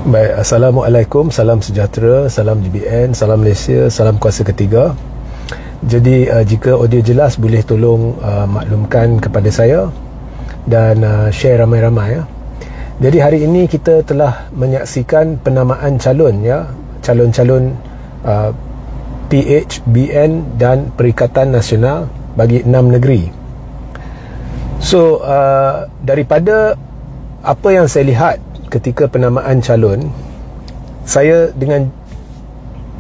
Baik, Assalamualaikum, salam sejahtera, salam GBN, salam Malaysia, salam kuasa ketiga. Jadi jika audio jelas boleh tolong maklumkan kepada saya dan share ramai-ramai ya. Jadi hari ini kita telah menyaksikan penamaan calon ya, calon-calon PHBN dan Perikatan Nasional bagi 6 negeri. So daripada apa yang saya lihat ketika penamaan calon, saya dengan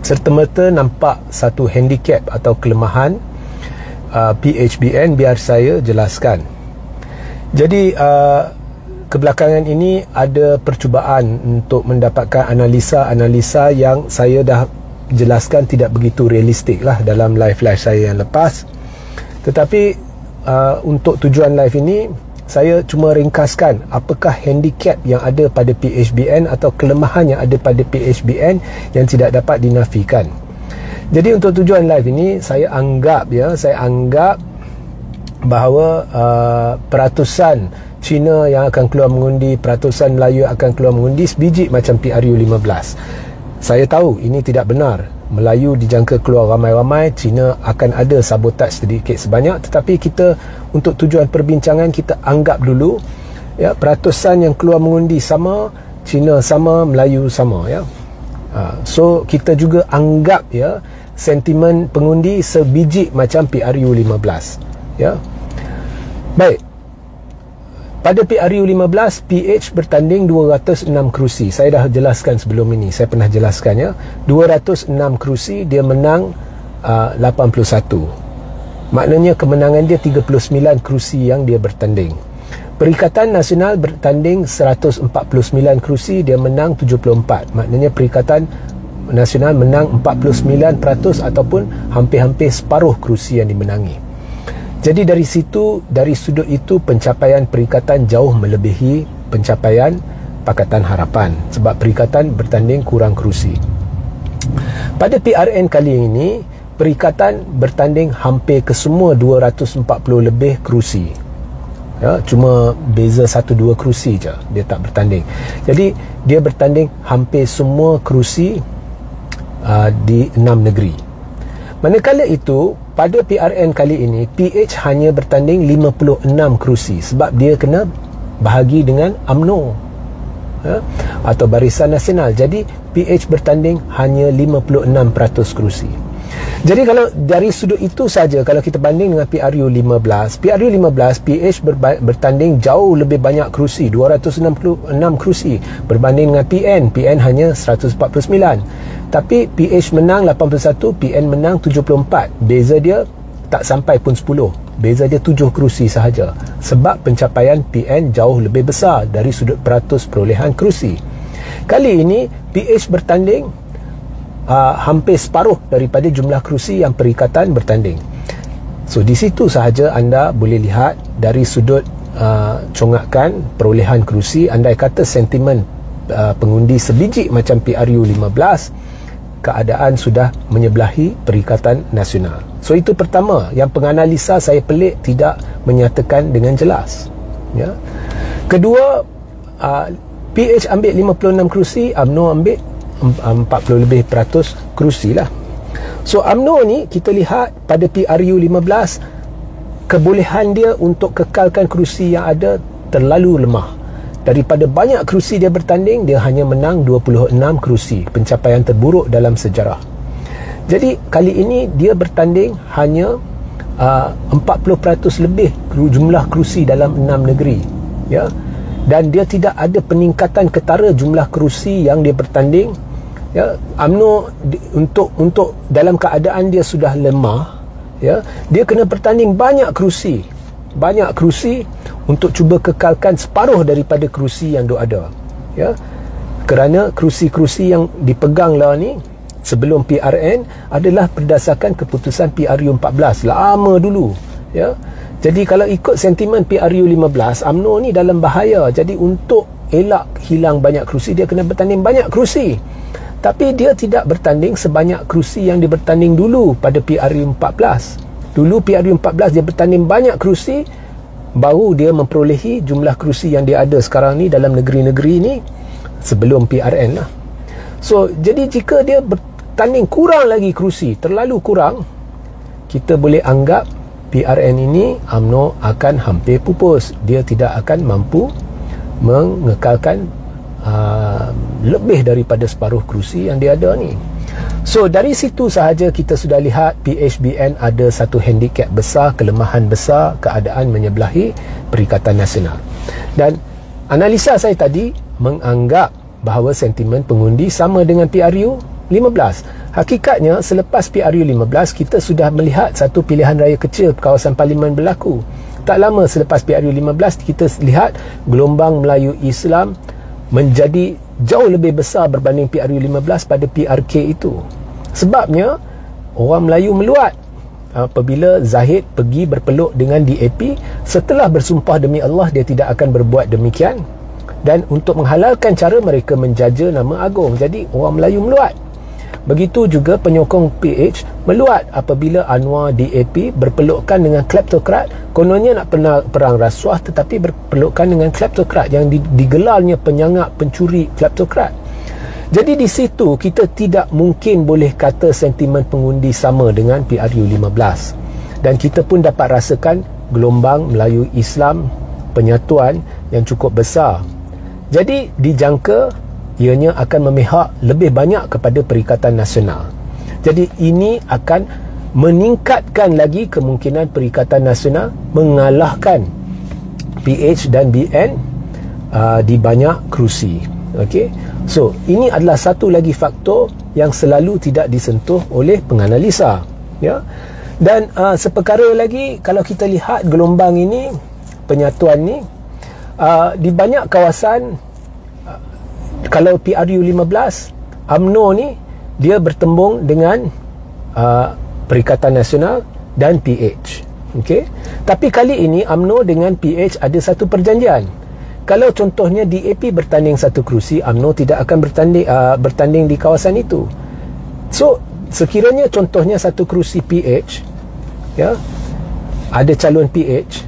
serta-merta nampak satu handicap atau kelemahan PHBN. Biar saya jelaskan. Jadi kebelakangan ini ada percubaan untuk mendapatkan analisa-analisa yang saya dah jelaskan tidak begitu realistik lah dalam live-live saya yang lepas. Tetapi untuk tujuan live ini, saya cuma ringkaskan apakah handicap yang ada pada PHBN atau kelemahan yang ada pada PHBN yang tidak dapat dinafikan. Jadi untuk tujuan live ini, saya anggap bahawa peratusan Cina yang akan keluar mengundi, peratusan Melayu akan keluar mengundi sebiji macam PRU15. Saya tahu ini tidak benar. Melayu dijangka keluar ramai-ramai, Cina akan ada sabotaj sedikit sebanyak, tetapi kita untuk tujuan perbincangan kita anggap dulu ya, peratusan yang keluar mengundi sama, Cina sama, Melayu sama ya. So kita juga anggap ya sentimen pengundi sebiji macam PRU15 ya. Baik. Pada PRU15, PH bertanding 206 kerusi. Saya dah jelaskan sebelum ini. Saya pernah jelaskan ya. 206 kerusi, dia menang 81. Maknanya kemenangan dia 39 kerusi yang dia bertanding. Perikatan Nasional bertanding 149 kerusi, dia menang 74. Maknanya Perikatan Nasional menang 49% ataupun hampir-hampir separuh kerusi yang dimenangi. Jadi dari sudut itu pencapaian Perikatan jauh melebihi pencapaian Pakatan Harapan sebab Perikatan bertanding kurang kerusi. Pada PRN kali ini, Perikatan bertanding hampir ke semua 240 lebih kerusi ya, cuma beza 1-2 kerusi je dia tak bertanding. Jadi dia bertanding hampir semua kerusi di 6 negeri. Manakala itu, pada PRN kali ini, PH hanya bertanding 56 kerusi sebab dia kena bahagi dengan UMNO ya, atau Barisan Nasional. Jadi PH bertanding hanya 56% kerusi. Jadi kalau dari sudut itu saja, kalau kita banding dengan PRU15, PH bertanding jauh lebih banyak kerusi, 266 kerusi berbanding dengan PN hanya 149. Tapi PH menang 81, PN menang 74. Beza dia tak sampai pun 10. Beza dia 7 kerusi sahaja. Sebab pencapaian PN jauh lebih besar dari sudut peratus perolehan kerusi. Kali ini PH bertanding hampir separuh daripada jumlah kerusi yang Perikatan bertanding. So di situ sahaja anda boleh lihat dari sudut congakkan perolehan kerusi, andai kata sentimen pengundi sebiji macam PRU15, keadaan sudah menyebelahi Perikatan Nasional. So itu pertama, yang penganalisa saya pelik tidak menyatakan dengan jelas ya. Kedua, PH ambil 56 kerusi, UMNO ambil 40 lebih peratus kerusi lah. So UMNO ni kita lihat pada PRU15, kebolehan dia untuk kekalkan kerusi yang ada terlalu lemah. Daripada banyak kerusi dia bertanding, dia hanya menang 26 kerusi, pencapaian terburuk dalam sejarah. Jadi kali ini dia bertanding hanya 40% lebih jumlah kerusi dalam 6 negeri ya. Dan dia tidak ada peningkatan ketara jumlah kerusi yang dia bertanding ya. UMNO untuk dalam keadaan dia sudah lemah ya, dia kena bertanding banyak kerusi untuk cuba kekalkan separuh daripada kerusi yang ada ya. Kerana kerusi-kerusi yang dipegang lah ni sebelum PRN adalah berdasarkan keputusan PRU14 lama dulu ya. Jadi kalau ikut sentimen PRU15, UMNO ni dalam bahaya. Jadi untuk elak hilang banyak kerusi, dia kena bertanding banyak kerusi. Tapi dia tidak bertanding sebanyak kerusi yang dia bertanding dulu pada PRU14. Dulu PRU14 dia bertanding banyak kerusi, baru dia memperolehi jumlah kerusi yang dia ada sekarang ni dalam negeri-negeri ni sebelum PRN lah. So jadi jika dia bertanding kurang lagi kerusi, terlalu kurang, kita boleh anggap PRN ini UMNO akan hampir pupus. Dia tidak akan mampu mengekalkan lebih daripada separuh kerusi yang dia ada ni. So dari situ sahaja kita sudah lihat PHBN ada satu handicap besar, kelemahan besar, keadaan menyebelahi Perikatan Nasional. Dan analisa saya tadi menganggap bahawa sentimen pengundi sama dengan PRU 15. Hakikatnya selepas PRU 15 kita sudah melihat satu pilihan raya kecil kawasan parlimen berlaku. Tak lama selepas PRU 15 kita lihat gelombang Melayu Islam menjadi jauh lebih besar berbanding PRU 15 pada PRK itu. Sebabnya orang Melayu meluat apabila Zahid pergi berpeluk dengan DAP setelah bersumpah demi Allah dia tidak akan berbuat demikian, dan untuk menghalalkan cara mereka menjaja nama agung. Jadi orang Melayu meluat. Begitu juga penyokong PH meluat apabila Anwar DAP berpelukan dengan kleptokrat. Kononnya nak perang rasuah tetapi berpelukan dengan kleptokrat yang digelarnya penyangak, pencuri, kleptokrat. Jadi di situ kita tidak mungkin boleh kata sentimen pengundi sama dengan PRU 15. Dan kita pun dapat rasakan gelombang Melayu Islam penyatuan yang cukup besar. Jadi dijangka ianya akan memihak lebih banyak kepada Perikatan Nasional. Jadi ini akan meningkatkan lagi kemungkinan Perikatan Nasional mengalahkan PH dan BN di banyak kerusi. Okey. So, ini adalah satu lagi faktor yang selalu tidak disentuh oleh penganalisa, ya. Dan seperkara lagi, kalau kita lihat gelombang ini, penyatuan ni di banyak kawasan. Kalau PRU 15, UMNO ni dia bertembung dengan Perikatan Nasional dan PH. Okey. Tapi kali ini UMNO dengan PH ada satu perjanjian. Kalau contohnya DAP bertanding satu kerusi, UMNO tidak akan bertanding di kawasan itu. So sekiranya contohnya satu kerusi PH, ya, ada calon PH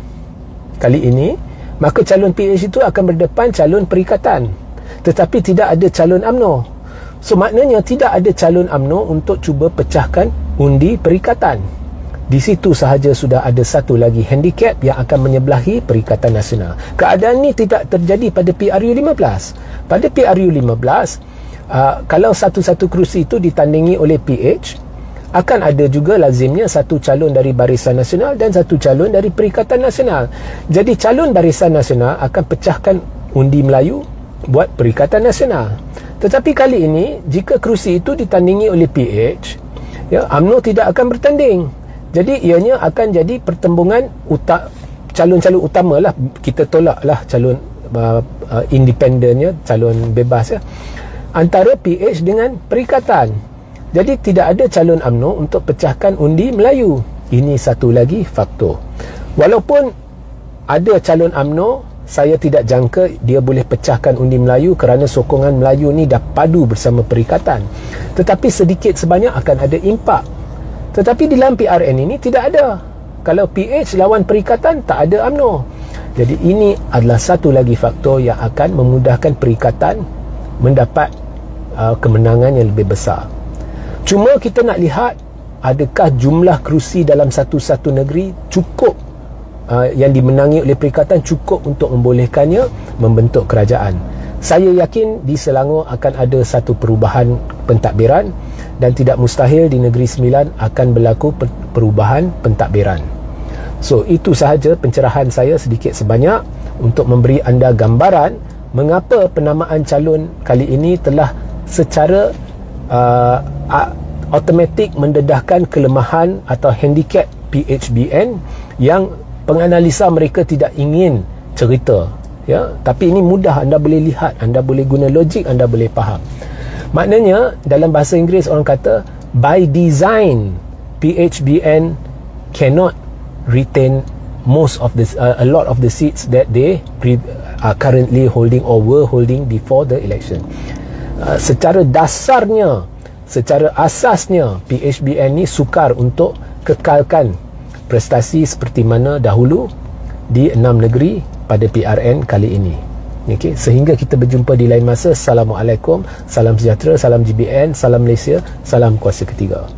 kali ini, maka calon PH itu akan berdepan calon Perikatan. Tetapi tidak ada calon UMNO. So maknanya tidak ada calon UMNO untuk cuba pecahkan undi Perikatan. Di situ sahaja sudah ada satu lagi handicap yang akan menyebelahi Perikatan Nasional. Keadaan ini tidak terjadi pada PRU 15. Pada PRU 15, kalau satu-satu kerusi itu ditandingi oleh PH, akan ada juga lazimnya satu calon dari Barisan Nasional dan satu calon dari Perikatan Nasional. Jadi calon Barisan Nasional akan pecahkan undi Melayu buat Perikatan Nasional. Tetapi kali ini jika kerusi itu ditandingi oleh PH, ya, UMNO tidak akan bertanding. Jadi ianya akan jadi pertembungan calon-calon utama lah. Kita tolaklah calon independennya, calon bebas, ya, antara PH dengan Perikatan. Jadi tidak ada calon UMNO untuk pecahkan undi Melayu. Ini satu lagi faktor. Walaupun ada calon UMNO, saya tidak jangka dia boleh pecahkan undi Melayu kerana sokongan Melayu ni dah padu bersama Perikatan. Tetapi sedikit sebanyak akan ada impak. Tetapi di dalam PRN ini tidak ada. Kalau PH lawan Perikatan, tak ada UMNO. Jadi ini adalah satu lagi faktor yang akan memudahkan Perikatan mendapat kemenangan yang lebih besar. Cuma kita nak lihat adakah jumlah kerusi dalam satu-satu negeri cukup yang dimenangi oleh Perikatan cukup untuk membolehkannya membentuk kerajaan. Saya yakin di Selangor akan ada satu perubahan pentadbiran dan tidak mustahil di Negeri Sembilan akan berlaku perubahan pentadbiran. So itu sahaja pencerahan saya sedikit sebanyak untuk memberi anda gambaran mengapa penamaan calon kali ini telah secara automatik mendedahkan kelemahan atau handicap PHBN yang penganalisa mereka tidak ingin cerita, ya, tapi ini mudah, anda boleh lihat, anda boleh guna logik, anda boleh faham. Maknanya dalam bahasa Inggeris orang kata by design PHBN cannot retain most of the a lot of the seats that they are currently holding or were holding before the election. Secara dasarnya, secara asasnya PHBN ni sukar untuk kekalkan prestasi seperti mana dahulu di 6 negeri pada PRN kali ini. Okay, sehingga kita berjumpa di lain masa. Assalamualaikum, salam sejahtera, salam GBN, salam Malaysia, salam kuasa ketiga.